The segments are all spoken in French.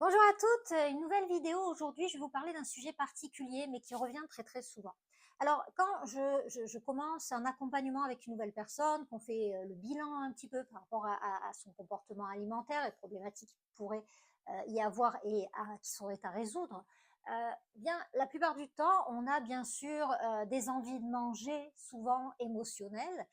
Bonjour à toutes, une nouvelle vidéo. Aujourd'hui, je vais vous parler d'un sujet particulier, mais qui revient très très souvent. Alors, quand je commence un accompagnement avec une nouvelle personne, qu'on fait le bilan un petit peu par rapport à son comportement alimentaire et problématiques qu'il pourrait y avoir et qui seraient à résoudre, bien, la plupart du temps, on a bien sûr des envies de manger, souvent émotionnelles,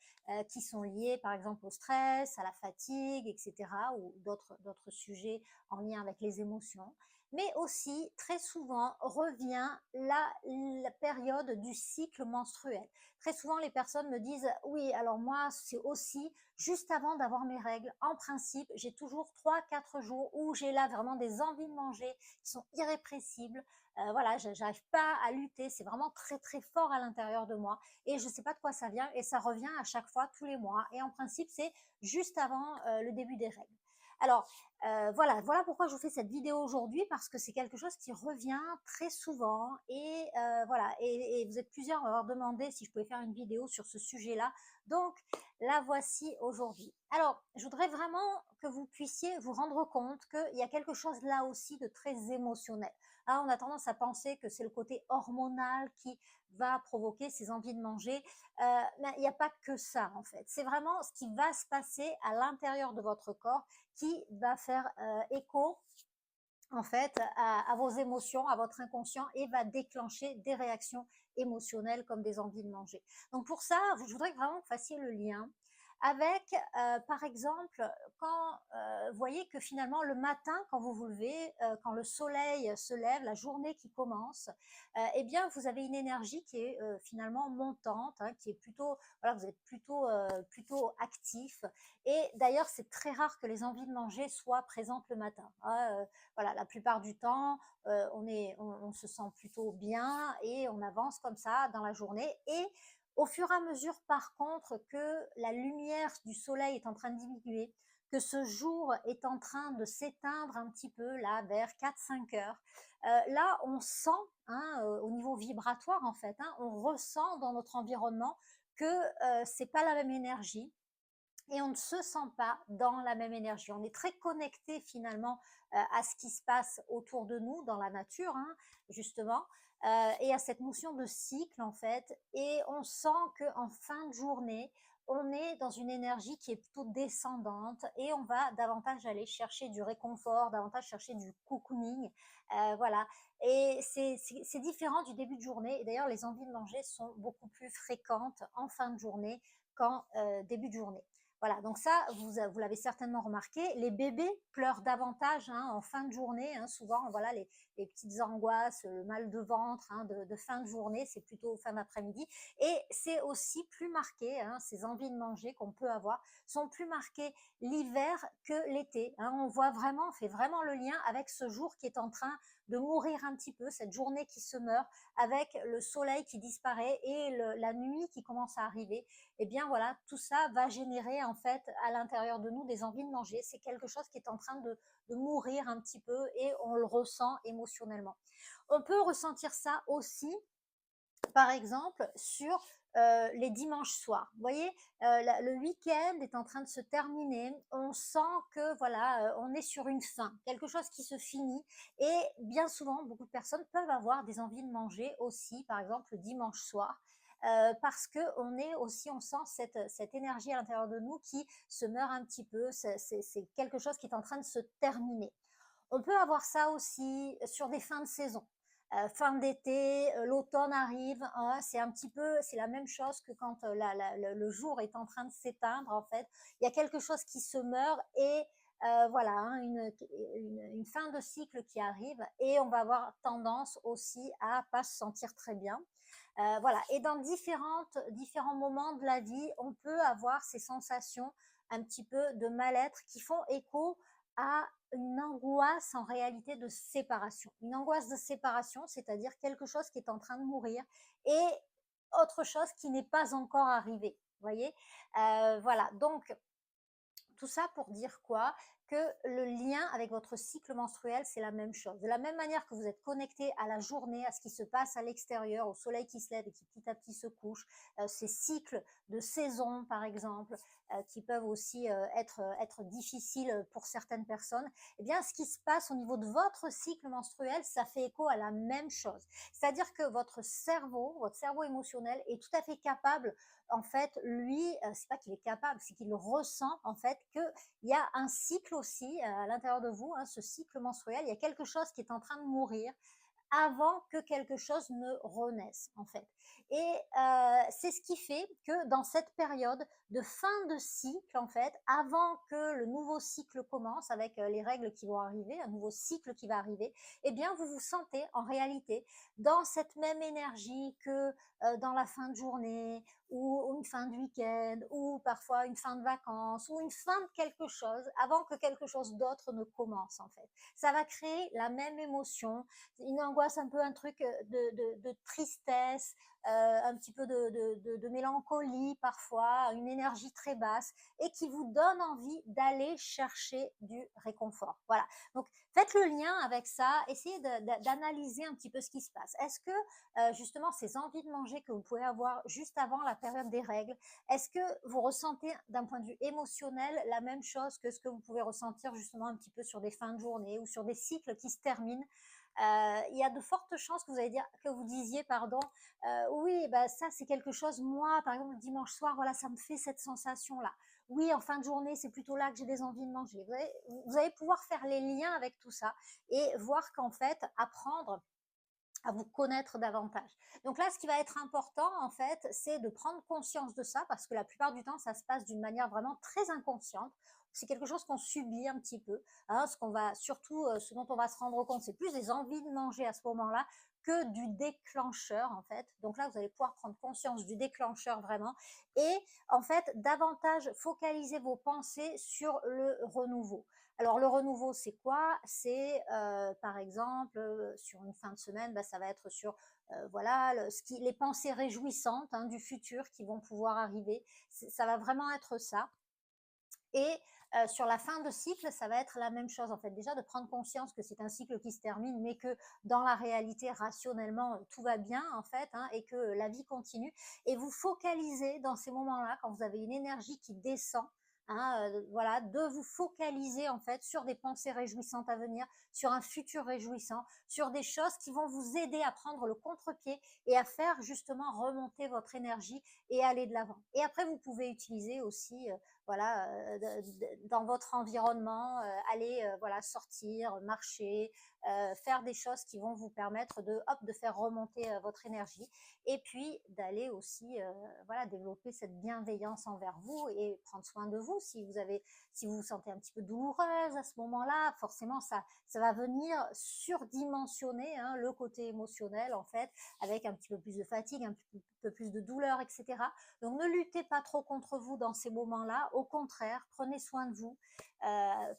qui sont liées par exemple au stress, à la fatigue, etc., ou d'autres sujets en lien avec les émotions. Mais aussi, très souvent, revient la période du cycle menstruel. Très souvent, les personnes me disent, oui, alors moi, c'est aussi juste avant d'avoir mes règles. En principe, j'ai toujours 3, 4 jours où j'ai là vraiment des envies de manger qui sont irrépressibles. Voilà, j'arrive pas à lutter. C'est vraiment très, très fort à l'intérieur de moi. Et je ne sais pas de quoi ça vient. Et ça revient à chaque fois, tous les mois. Et en principe, c'est juste avant le début des règles. Alors, voilà pourquoi je vous fais cette vidéo aujourd'hui, parce que c'est quelque chose qui revient très souvent et voilà, et vous êtes plusieurs à m'avoir demandé si je pouvais faire une vidéo sur ce sujet-là. Donc, la voici aujourd'hui. Alors, je voudrais vraiment que vous puissiez vous rendre compte qu'il y a quelque chose là aussi de très émotionnel. Ah, on a tendance à penser que c'est le côté hormonal qui va provoquer ces envies de manger, mais il n'y a pas que ça en fait. C'est vraiment ce qui va se passer à l'intérieur de votre corps qui va faire écho en fait à vos émotions, à votre inconscient, et va déclencher des réactions émotionnelles comme des envies de manger. Donc pour ça, je voudrais vraiment que vous fassiez le lien avec, par exemple, quand vous voyez que finalement le matin, quand vous vous levez, quand le soleil se lève, la journée qui commence, eh bien vous avez une énergie qui est finalement montante, hein, qui est plutôt, voilà, vous êtes plutôt actif. Et d'ailleurs, c'est très rare que les envies de manger soient présentes le matin, hein. Voilà, la plupart du temps, on se sent plutôt bien et on avance comme ça dans la journée. Et au fur et à mesure, par contre, que la lumière du soleil est en train de diminuer, que ce jour est en train de s'éteindre un petit peu là vers 4, 5 heures, là on sent, hein, au niveau vibratoire en fait, hein, on ressent dans notre environnement que c'est pas la même énergie, et on ne se sent pas dans la même énergie. On est très connecté finalement à ce qui se passe autour de nous dans la nature, hein, justement, et à cette notion de cycle en fait. Et on sent qu'en fin de journée, on est dans une énergie qui est plutôt descendante et on va davantage aller chercher du réconfort, davantage chercher du cocooning, voilà. Et c'est différent du début de journée. Et d'ailleurs, les envies de manger sont beaucoup plus fréquentes en fin de journée qu'en début de journée. Voilà, donc ça, vous l'avez certainement remarqué, les bébés pleurent davantage, hein, en fin de journée, hein, souvent, voilà, les petites angoisses, le mal de ventre, hein, de fin de journée, c'est plutôt fin d'après-midi. Et c'est aussi plus marqué, hein, ces envies de manger qu'on peut avoir sont plus marquées l'hiver que l'été, hein. On voit vraiment, on fait vraiment le lien avec ce jour qui est en train de mourir un petit peu, cette journée qui se meurt, avec le soleil qui disparaît et la nuit qui commence à arriver. Eh bien voilà, tout ça va générer en fait à l'intérieur de nous des envies de manger. C'est quelque chose qui est en train de mourir un petit peu et on le ressent émotionnellement. On peut ressentir ça aussi, par exemple, sur les dimanches soirs. Vous voyez, le week-end est en train de se terminer. On sent que voilà, on est sur une fin, quelque chose qui se finit. Et bien souvent, beaucoup de personnes peuvent avoir des envies de manger aussi, par exemple le dimanche soir. Parce que on est aussi, on sent cette énergie à l'intérieur de nous qui se meurt un petit peu. C'est quelque chose qui est en train de se terminer. On peut avoir ça aussi sur des fins de saison. Fin d'été, l'automne arrive, hein, c'est un petit peu, c'est la même chose que quand le jour est en train de s'éteindre. En fait, il y a quelque chose qui se meurt et voilà, hein, une fin de cycle qui arrive, et on va avoir tendance aussi à pas se sentir très bien. Voilà, et dans différents moments de la vie, on peut avoir ces sensations un petit peu de mal-être qui font écho à une angoisse en réalité de séparation. Une angoisse de séparation, c'est-à-dire quelque chose qui est en train de mourir et autre chose qui n'est pas encore arrivé. Vous voyez, voilà. Donc tout ça pour dire quoi? Que le lien avec votre cycle menstruel, c'est la même chose. De la même manière que vous êtes connecté à la journée, à ce qui se passe à l'extérieur, au soleil qui se lève et qui petit à petit se couche, ces cycles de saison par exemple, qui peuvent aussi être difficiles pour certaines personnes, eh bien, ce qui se passe au niveau de votre cycle menstruel, ça fait écho à la même chose. C'est-à-dire que votre cerveau émotionnel est tout à fait capable, en fait, lui, c'est pas qu'il est capable, c'est qu'il ressent, en fait, qu'il y a un cycle aussi à l'intérieur de vous, hein, ce cycle menstruel, il y a quelque chose qui est en train de mourir, avant que quelque chose ne renaisse, en fait. Et c'est ce qui fait que dans cette période de fin de cycle, en fait, avant que le nouveau cycle commence, avec les règles qui vont arriver, un nouveau cycle qui va arriver, eh bien, vous vous sentez en réalité dans cette même énergie que dans la fin de journée, ou une fin de week-end, ou parfois une fin de vacances, ou une fin de quelque chose, avant que quelque chose d'autre ne commence, en fait. Ça va créer la même émotion, une angoisse, un peu un truc de tristesse, un petit peu de mélancolie parfois, une énergie très basse, et qui vous donne envie d'aller chercher du réconfort. Voilà. Donc, faites le lien avec ça, essayez d'analyser un petit peu ce qui se passe. Est-ce que justement ces envies de manger que vous pouvez avoir juste avant la période des règles, est-ce que vous ressentez d'un point de vue émotionnel la même chose que ce que vous pouvez ressentir justement un petit peu sur des fins de journée ou sur des cycles qui se terminent? Il y a de fortes chances que que vous disiez, pardon, oui, bah, ça c'est quelque chose, moi, par exemple, le dimanche soir, voilà, ça me fait cette sensation-là. Oui, en fin de journée, c'est plutôt là que j'ai des envies de manger. Vous allez pouvoir faire les liens avec tout ça et voir qu'en fait, apprendre à vous connaître davantage. Donc là, ce qui va être important, en fait, c'est de prendre conscience de ça, parce que la plupart du temps, ça se passe d'une manière vraiment très inconsciente. C'est quelque chose qu'on subit un petit peu. Hein, surtout, ce dont on va se rendre compte, c'est plus des envies de manger à ce moment-là que du déclencheur, en fait. Donc là, vous allez pouvoir prendre conscience du déclencheur vraiment et, en fait, davantage focaliser vos pensées sur le renouveau. Alors le renouveau, c'est quoi? C'est, par exemple, sur une fin de semaine, bah, ça va être sur, voilà, les pensées réjouissantes, hein, du futur qui vont pouvoir arriver. Ça va vraiment être ça. Et sur la fin de cycle, ça va être la même chose, en fait. Déjà de prendre conscience que c'est un cycle qui se termine, mais que dans la réalité, rationnellement, tout va bien, en fait, hein, et que la vie continue. Et vous focalisez dans ces moments-là, quand vous avez une énergie qui descend, hein, voilà, de vous focaliser, en fait, sur des pensées réjouissantes à venir, sur un futur réjouissant, sur des choses qui vont vous aider à prendre le contre-pied et à faire justement remonter votre énergie et aller de l'avant. Et après, vous pouvez utiliser aussi, voilà, dans votre environnement, aller, voilà, sortir, marcher, faire des choses qui vont vous permettre de faire remonter votre énergie, et puis d'aller aussi, voilà, développer cette bienveillance envers vous et prendre soin de vous. Si vous vous sentez un petit peu douloureuse à ce moment-là, forcément ça va venir surdimensionner, hein, le côté émotionnel, en fait, avec un petit peu plus de fatigue, un peu plus de douleur, etc. Donc, ne luttez pas trop contre vous dans ces moments-là. Au contraire, prenez soin de vous.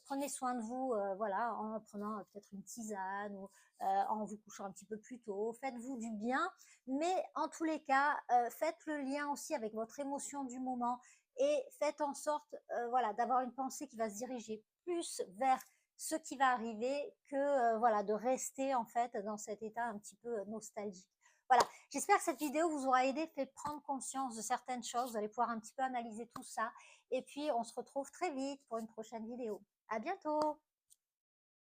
Prenez soin de vous, voilà, en prenant peut-être une tisane, ou en vous couchant un petit peu plus tôt. Faites-vous du bien. Mais en tous les cas, faites le lien aussi avec votre émotion du moment et faites en sorte, voilà, d'avoir une pensée qui va se diriger plus vers ce qui va arriver que, voilà, de rester en fait dans cet état un petit peu nostalgique. Voilà, j'espère que cette vidéo vous aura aidé, fait prendre conscience de certaines choses. Vous allez pouvoir un petit peu analyser tout ça. Et puis, on se retrouve très vite pour une prochaine vidéo. À bientôt!